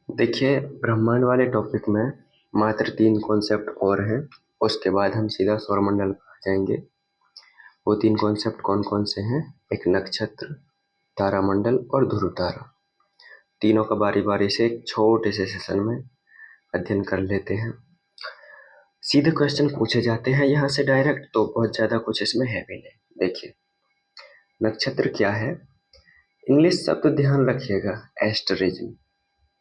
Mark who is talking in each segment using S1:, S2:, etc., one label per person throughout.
S1: देखिए, ब्रह्मांड वाले टॉपिक में मात्र 3 कॉन्सेप्ट और हैं। उसके बाद हम सीधा सौरमंडल पर आ जाएंगे। वो 3 कॉन्सेप्ट कौन-कौन से हैं? एक नक्षत्र, तारामंडल और ध्रुव तारा। तीनों का बारी-बारी से एक छोटे से सेशन में अध्ययन कर लेते हैं। सीधे क्वेश्चन पूछे जाते हैं यहाँ से डायरेक्ट, तो बहुत ज़्यादा कुछ इसमें है भी नहीं। देखिए, नक्षत्र क्या है? इंग्लिश शब्द ध्यान रखिएगा, एस्टेरिज्म।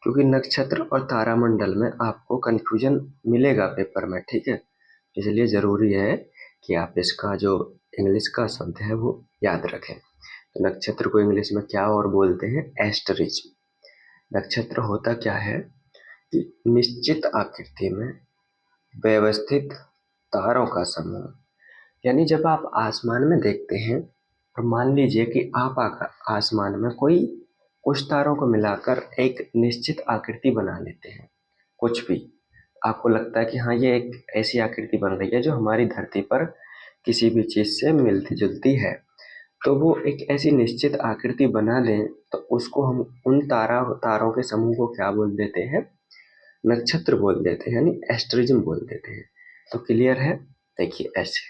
S1: क्योंकि नक्षत्र और तारामंडल में आपको कंफ्यूजन मिलेगा पेपर में, ठीक है? इसलिए ज़रूरी है कि आप इसका जो इंग्लिश का शब्द है वो याद रखें। तो नक्षत्र को इंग्लिश में क्या और बोलते हैं? एस्टेरिज्म। नक्षत्र होता क्या है कि निश्चित आकृति में व्यवस्थित तारों का समूह। यानी जब आप आसमान में देखते हैं और मान लीजिए कि आप आसमान में कोई कुछ तारों को मिलाकर एक निश्चित आकृति बना लेते हैं, कुछ भी आपको लगता है कि हाँ ये एक ऐसी आकृति बन रही है जो हमारी धरती पर किसी भी चीज से मिलती जुलती है, तो वो एक ऐसी निश्चित आकृति बना दें तो उसको हम उन तारों के समूह को क्या बोल देते हैं? नक्षत्र बोल देते हैं, यानी एस्ट्रिज्म बोल देते हैं। तो क्लियर है? देखिए ऐसे,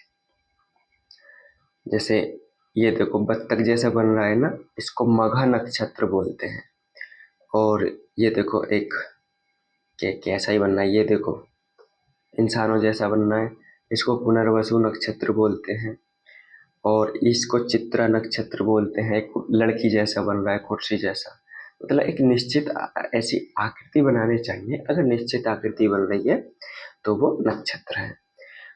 S1: जैसे ये देखो बत्तख जैसा बन रहा है ना, इसको मघा नक्षत्र बोलते हैं। और ये देखो एक कैसा ही बनना है, ये देखो इंसानों जैसा बनना है, इसको पुनर्वसु नक्षत्र बोलते हैं। और इसको चित्रा नक्षत्र बोलते हैं, एक लड़की जैसा बन रहा है, कुर्सी जैसा। मतलब एक निश्चित ऐसी आकृति बनानी चाहिए। अगर निश्चित आकृति बन रही है तो वो नक्षत्र है।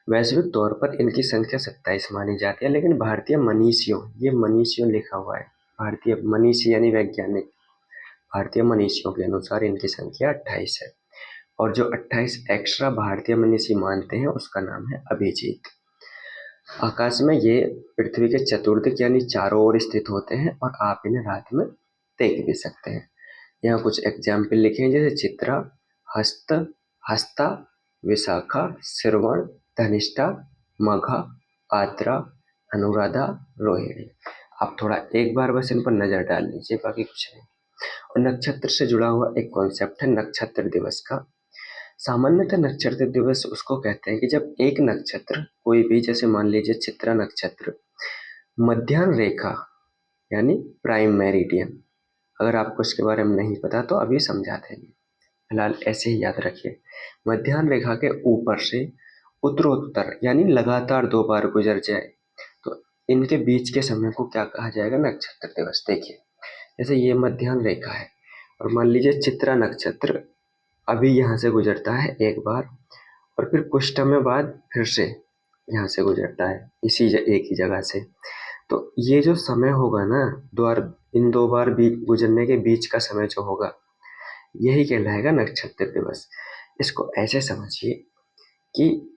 S1: वैश्विक तौर पर इनकी संख्या 27 मानी जाती है, लेकिन भारतीय मनीषियों, ये मनीषियों लिखा हुआ है, भारतीय मनीषी यानी वैज्ञानिक, भारतीय मनीषियों के अनुसार इनकी संख्या 28 है। और जो 28 एक्स्ट्रा भारतीय मनीषी मानते हैं उसका नाम है अभिजीत। आकाश में ये पृथ्वी के चतुर्दिक यानी चारों ओर स्थित होते हैं और आप इन्हें रात में देख भी सकते हैं। यहाँ कुछ एग्जाम्पल लिखे हैं, जैसे चित्रा, हस्त, हस्ता, विशाखा, श्रवण, धनिष्ठा, मघा, आद्रा, अनुराधा, रोहिणी। आप थोड़ा एक बार बस इन पर नजर डाल लीजिए, बाकी कुछ नहीं। और नक्षत्र से जुड़ा हुआ एक कॉन्सेप्ट है नक्षत्र दिवस का। सामान्यतः नक्षत्र दिवस उसको कहते हैं कि जब एक नक्षत्र कोई भी, जैसे मान लीजिए चित्रा नक्षत्र, मध्याह्न रेखा यानी प्राइम मेरिडियन, अगर आपको इसके बारे में नहीं पता तो अभी समझा देंगे, फिलहाल ऐसे ही याद रखिए। मध्याह्न रेखा के ऊपर से उत्तरोत्तर यानी लगातार 2 बार गुजर जाए तो इनके बीच के समय को क्या कहा जाएगा? नक्षत्र दिवस। देखिए, जैसे ये मध्याह्न रेखा है और मान लीजिए चित्रा नक्षत्र अभी यहाँ से गुजरता है एक बार, और फिर कुछ समय बाद फिर से यहाँ से गुजरता है एक ही जगह से। तो ये जो समय होगा ना, इन 2 बार गुजरने के बीच का समय जो होगा, यही कहलाएगा नक्षत्र दिवस। इसको ऐसे समझिए कि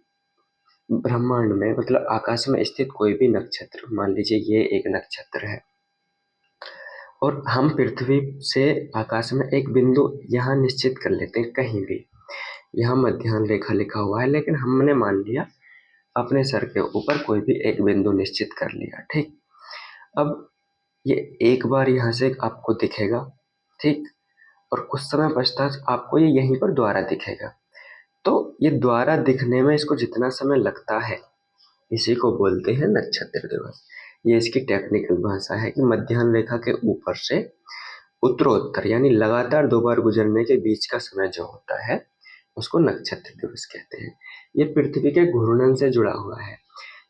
S1: ब्रह्मांड में, मतलब आकाश में स्थित कोई भी नक्षत्र, मान लीजिए ये एक नक्षत्र है और हम पृथ्वी से आकाश में एक बिंदु यहाँ निश्चित कर लेते हैं कहीं भी। यहाँ मध्याह्न रेखा लिखा हुआ है, लेकिन हमने मान लिया अपने सर के ऊपर कोई भी एक बिंदु निश्चित कर लिया, ठीक। अब ये एक बार यहाँ से आपको दिखेगा, ठीक, और कुछ समय पश्चात आपको ये यहीं पर द्वारा दिखेगा। तो ये द्वारा दिखने में इसको जितना समय लगता है, इसी को बोलते हैं नक्षत्र दिवस। ये इसकी टेक्निकल भाषा है कि मध्याह्न रेखा के ऊपर से उत्तरोत्तर यानी लगातार 2 बार गुजरने के बीच का समय जो होता है उसको नक्षत्र दिवस कहते हैं। ये पृथ्वी के घूर्णन से जुड़ा हुआ है,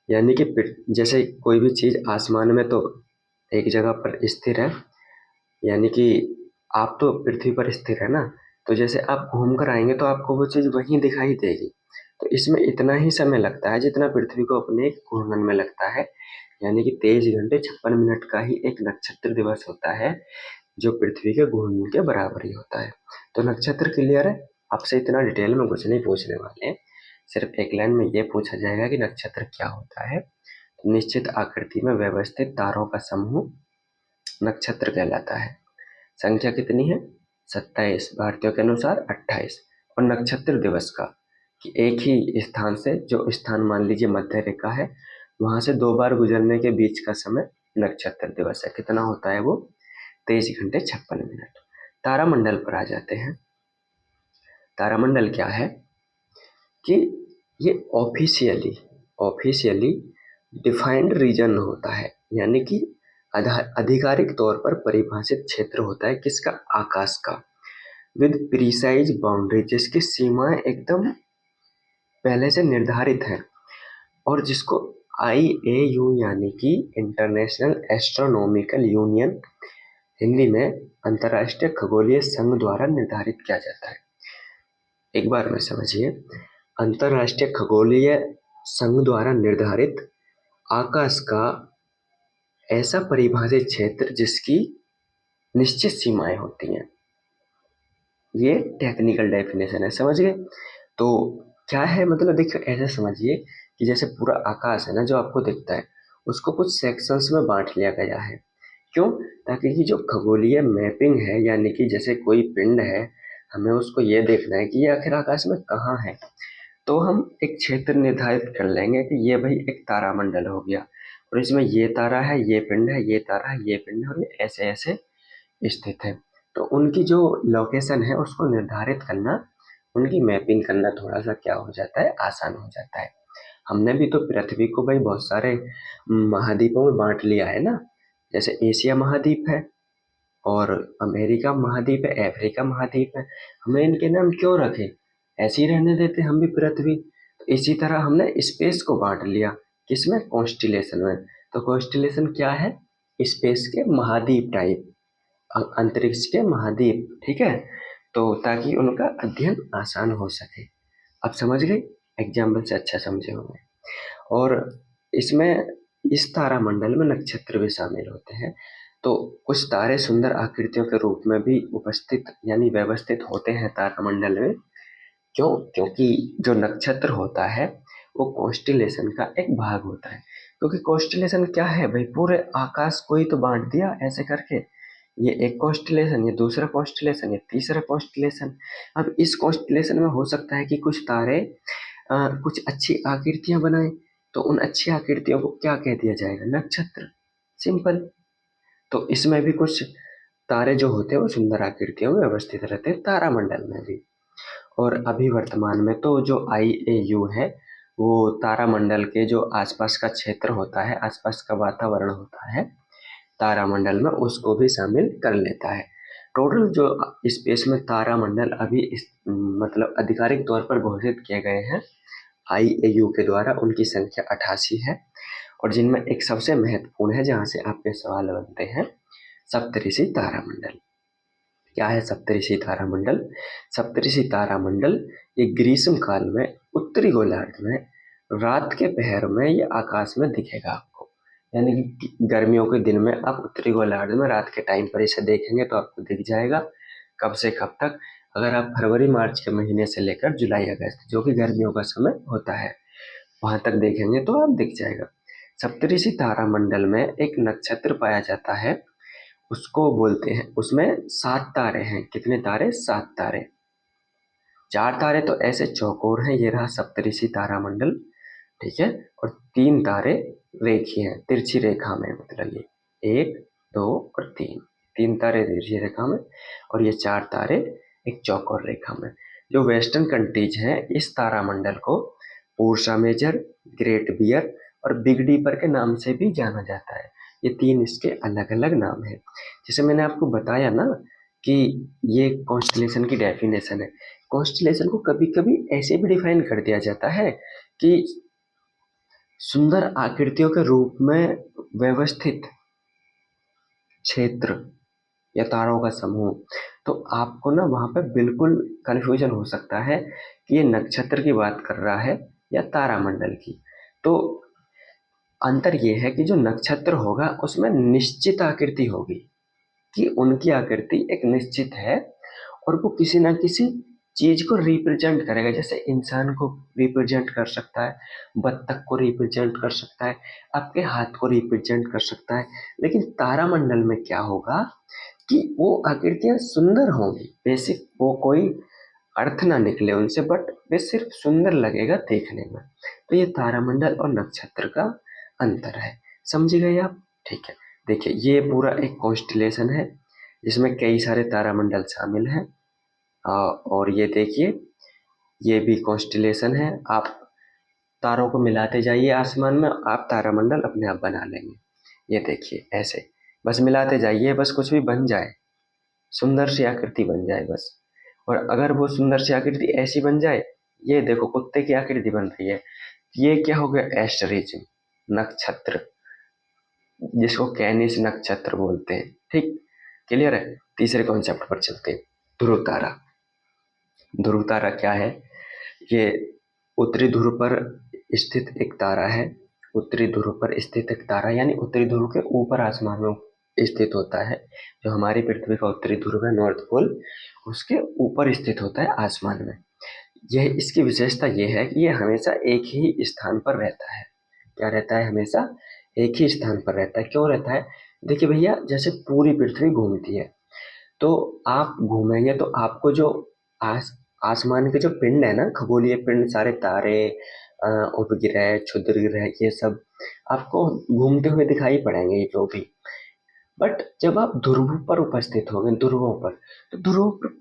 S1: यानी कि जैसे कोई भी चीज आसमान में तो एक जगह पर स्थिर है, यानी कि आप तो पृथ्वी पर स्थिर है ना, तो जैसे आप घूम कर आएंगे तो आपको वो चीज वहीं दिखाई देगी। तो इसमें इतना ही समय लगता है जितना पृथ्वी को अपने घूर्णन में लगता है, यानी कि 23 घंटे 56 मिनट का ही एक नक्षत्र दिवस होता है, जो पृथ्वी के घूर्णन के बराबर ही होता है। तो नक्षत्र क्लियर है? आपसे इतना डिटेल में कुछ नहीं पूछने वाले, सिर्फ एक लाइन में ये पूछा जाएगा कि नक्षत्र क्या होता है। निश्चित आकृति में व्यवस्थित तारों का समूह नक्षत्र कहलाता है। संख्या कितनी है? 27, भारतीयों के अनुसार 28। और नक्षत्र दिवस का कि एक ही स्थान से, जो स्थान मान लीजिए मध्य रेखा है, वहां से 2 बार गुजरने के बीच का समय नक्षत्र दिवस है। कितना होता है वो? 23 घंटे 56 मिनट। तारामंडल पर आ जाते हैं। तारामंडल क्या है कि ये ऑफिशियली डिफाइंड रीजन होता है, यानी कि आधिकारिक तौर पर परिभाषित क्षेत्र होता है किसका, आकाश का, विद प्रिसाइज बाउंड्री, जिसकी सीमाएं एकदम पहले से निर्धारित है, और जिसको IAU यानी कि इंटरनेशनल एस्ट्रोनॉमिकल यूनियन, हिंदी में अंतर्राष्ट्रीय खगोलीय संघ द्वारा निर्धारित किया जाता है। एक बार में समझिए, अंतर्राष्ट्रीय खगोलीय संघ द्वारा निर्धारित आकाश का ऐसा परिभाषित क्षेत्र जिसकी निश्चित सीमाएं होती हैं, ये टेक्निकल डेफिनेशन है, समझ गए। तो क्या है, मतलब देखिए ऐसे समझिए कि जैसे पूरा आकाश है ना जो आपको दिखता है, उसको कुछ सेक्शंस में बांट लिया गया है। क्यों? ताकि ये जो खगोलीय मैपिंग है, यानी कि जैसे कोई पिंड है, हमें उसको ये देखना है कि ये आखिर आकाश में कहाँ है, तो हम एक क्षेत्र निर्धारित कर लेंगे कि ये भाई एक तारामंडल हो गया, और इसमें ये तारा है, ये पिंड है, ये तारा है, ये पिंड है, और ये ऐसे ऐसे स्थित है। तो उनकी जो लोकेशन है उसको निर्धारित करना, उनकी मैपिंग करना थोड़ा सा क्या हो जाता है, आसान हो जाता है। हमने भी तो पृथ्वी को भाई बहुत सारे महाद्वीपों में बांट लिया है ना, जैसे एशिया महाद्वीप है, और अमेरिका महाद्वीप है, अफ्रीका महाद्वीप है। हमें इनके नाम क्यों रखे, ऐसे ही रहने देते हम भी पृथ्वी। तो इसी तरह हमने स्पेस को बांट लिया, किसमें, कॉन्स्टिलेशन में। तो कॉन्स्टिलेशन क्या है, स्पेस के महाद्वीप टाइप, अंतरिक्ष के महाद्वीप, ठीक है। तो ताकि उनका अध्ययन आसान हो सके। अब समझ गए, एग्जाम्पल से अच्छा समझे होंगे। और इसमें इस तारामंडल में नक्षत्र भी शामिल होते हैं। तो कुछ तारे सुंदर आकृतियों के रूप में भी उपस्थित यानी व्यवस्थित होते हैं तारामंडल में। क्यों? क्योंकि जो नक्षत्र होता है वो कॉन्स्टिलेशन का एक भाग होता है। क्योंकि कॉन्स्टिलेशन क्या है भाई, पूरे आकाश को ही तो बांट दिया ऐसे करके, ये एक कॉन्स्टिलेशन, ये दूसरा कॉन्स्टिलेशन, ये तीसरा कॉन्स्टिलेशन। अब इस कॉन्स्टिलेशन में हो सकता है कि कुछ तारे कुछ अच्छी आकृतियां बनाए, तो उन अच्छी आकृतियों को क्या कह दिया जाएगा, नक्षत्र, सिंपल। तो इसमें भी कुछ तारे जो होते हैं वो सुंदर आकृतियों में व्यवस्थित रहते हैं तारामंडल में भी। और अभी वर्तमान में तो जो IAU है वो तारामंडल के जो आसपास का क्षेत्र होता है, आसपास का वातावरण होता है तारामंडल में, उसको भी शामिल कर लेता है। टोटल जो स्पेस में तारामंडल अभी मतलब आधिकारिक तौर पर घोषित किए गए हैं IAU के द्वारा, उनकी संख्या 88 है। और जिनमें एक सबसे महत्वपूर्ण है, जहाँ से आपके सवाल बनते हैं, सप्तऋषि तारामंडल। क्या है सप्तऋषि तारामंडल? सप्तऋषि तारामंडल ये ग्रीष्म काल में उत्तरी गोलार्ध में रात के पहर में ये आकाश में दिखेगा आपको, यानी कि गर्मियों के दिन में आप उत्तरी गोलार्ध में रात के टाइम पर इसे देखेंगे तो आपको दिख जाएगा। कब से कब तक? अगर आप फरवरी मार्च के महीने से लेकर जुलाई अगस्त, जो कि गर्मियों का समय होता है, वहां तक देखेंगे तो आप दिख जाएगा। सप्तऋषि तारामंडल में एक नक्षत्र पाया जाता है, उसको बोलते हैं, उसमें 7 तारे हैं। कितने तारे? 7 तारे। 4 तारे तो ऐसे चौकोर हैं, ये रहा सप्तऋषि तारामंडल, ठीक है। और 3 तारे रेखीय हैं, तिरछी रेखा में, मतलब ये 1 2 और 3, 3 तारे तिरछी रेखा में, और ये 4 तारे एक चौकोर रेखा में। जो वेस्टर्न कंट्रीज हैं, इस तारामंडल को पूर्सा मेजर, ग्रेट बियर और बिग डीपर के नाम से भी जाना जाता है। ये 3 इसके अलग अलग नाम हैं। जैसे मैंने आपको बताया ना कि ये कॉन्स्टलेशन की डेफिनेशन है। कॉन्स्टलेशन को कभी कभी ऐसे भी डिफाइन कर दिया जाता है कि सुंदर आकृतियों के रूप में व्यवस्थित क्षेत्र या तारों का समूह। तो आपको ना वहां पे बिल्कुल कंफ्यूजन हो सकता है कि ये नक्षत्र की बात कर रहा है या तारामंडल की। तो अंतर ये है कि जो नक्षत्र होगा उसमें निश्चित आकृति होगी, कि उनकी आकृति एक निश्चित है, और वो किसी ना किसी चीज को रिप्रेजेंट करेगा। जैसे इंसान को रिप्रेजेंट कर सकता है, बत्तख को रिप्रेजेंट कर सकता है, आपके हाथ को रिप्रेजेंट कर सकता है। लेकिन तारामंडल में क्या होगा कि वो आकृतियां सुंदर होंगी, बेसिक वो कोई अर्थ ना निकले उनसे, बट वे सिर्फ सुंदर लगेगा देखने में। तो ये तारामंडल और नक्षत्र का अंतर है, समझ गए आप? ठीक है। देखिए ये पूरा एक कॉन्स्टिलेशन है जिसमें कई सारे तारामंडल शामिल हैं। और ये देखिए ये भी कॉन्स्टिलेशन है। आप तारों को मिलाते जाइए आसमान में, आप तारामंडल अपने आप बना लेंगे। ये देखिए ऐसे बस मिलाते जाइए, बस कुछ भी बन जाए, सुंदर सी आकृति बन जाए बस। और अगर वो सुंदर सी आकृति ऐसी बन जाए, ये देखो कुत्ते की आकृति बन रही है, ये क्या हो गया? एस्टरिज्म, नक्षत्र, जिसको कैनिस नक्षत्र बोलते हैं। ठीक, क्लियर है? तीसरे कॉन्सेप्ट पर चलते हैं, ध्रुव तारा। ध्रुव तारा क्या है? ये उत्तरी ध्रुव पर स्थित एक तारा है। उत्तरी ध्रुव पर स्थित एक तारा यानी उत्तरी ध्रुव के ऊपर आसमान में स्थित होता है। जो हमारी पृथ्वी का उत्तरी ध्रुव है, नॉर्थ पोल, उसके ऊपर स्थित होता है आसमान में। यह इसकी विशेषता यह है कि ये हमेशा एक ही स्थान पर रहता है। क्या रहता है? हमेशा एक ही स्थान पर रहता है। क्यों रहता है? देखिए भैया, जैसे पूरी पृथ्वी घूमती है, तो आप घूमेंगे तो आपको जो आसमान के जो पिंड है ना, खगोलीय पिंड, सारे तारे, उपग्रह, क्षुद्र ग्रह, ये सब आपको घूमते हुए दिखाई पड़ेंगे, ये जो भी। बट जब आप ध्रुव पर उपस्थित होंगे, ध्रुवों पर, तो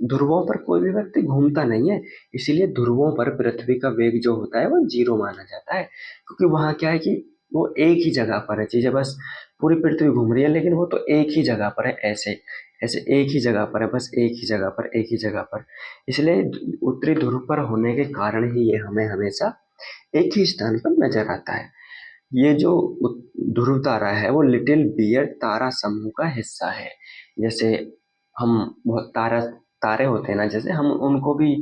S1: ध्रुवों पर कोई भी व्यक्ति घूमता नहीं है। इसीलिए ध्रुवों पर पृथ्वी का वेग जो होता है वो 0 माना जाता है, क्योंकि वहां क्या है कि वो एक ही जगह पर है चीजें, बस पूरी पृथ्वी घूम रही है लेकिन वो तो एक ही जगह पर है, ऐसे ऐसे एक ही जगह पर है, बस एक ही जगह पर, एक ही जगह पर। इसलिए उत्तरी ध्रुव पर होने के कारण ही ये हमें हमेशा एक ही स्थान पर नजर आता है। ये जो ध्रुव तारा है वो लिटिल बियर तारा समूह का हिस्सा है। जैसे हम बहुत तारे होते हैं ना, जैसे हम उनको भी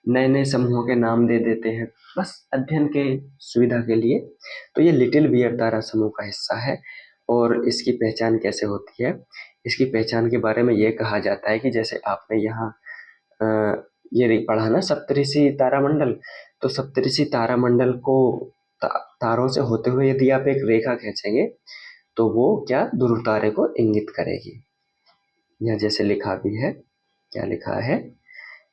S1: नए नए समूहों के नाम दे देते हैं, बस अध्ययन के सुविधा के लिए। तो ये लिटिल बियर तारा समूह का हिस्सा है। और इसकी पहचान कैसे होती है? इसकी पहचान के बारे में ये कहा जाता है कि जैसे आपने यहाँ ये पढ़ा ना, सप्तऋषि तारामंडल, तो सप्तऋषि तारामंडल को तारों से होते हुए यदि आप एक रेखा खींचेंगे तो वो क्या ध्रुव तारे को इंगित करेगी। यहाँ जैसे लिखा भी है, क्या लिखा है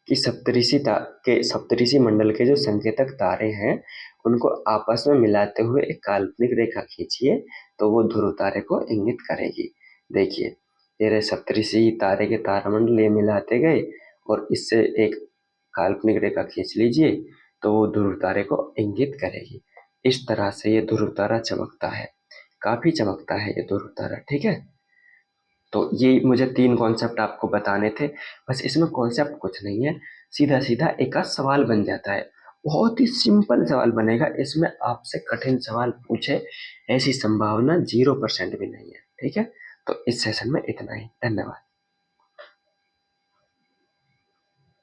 S1: कि सप्तऋषि मंडल के जो संकेतक तारे हैं उनको आपस में मिलाते हुए एक काल्पनिक रेखा खींचिए तो वो ध्रुव तारे को इंगित करेगी। देखिए, तेरे सप्तऋषि तारे के तारामंडल ये मिलाते गए और इससे एक काल्पनिक रेखा खींच लीजिए तो वो ध्रुव तारे को इंगित करेगी। इस तरह से ये ध्रुव तारा चमकता है, काफी चमकता है ये ध्रुव तारा। ठीक है, तो ये मुझे 3 कॉन्सेप्ट आपको बताने थे। बस इसमें कॉन्सेप्ट कुछ नहीं है, सीधा सीधा एक आध सवाल बन जाता है, बहुत ही सिंपल सवाल बनेगा। इसमें आपसे कठिन सवाल पूछे ऐसी संभावना 0% भी नहीं है। ठीक है, तो इस सेशन में इतना ही। धन्यवाद।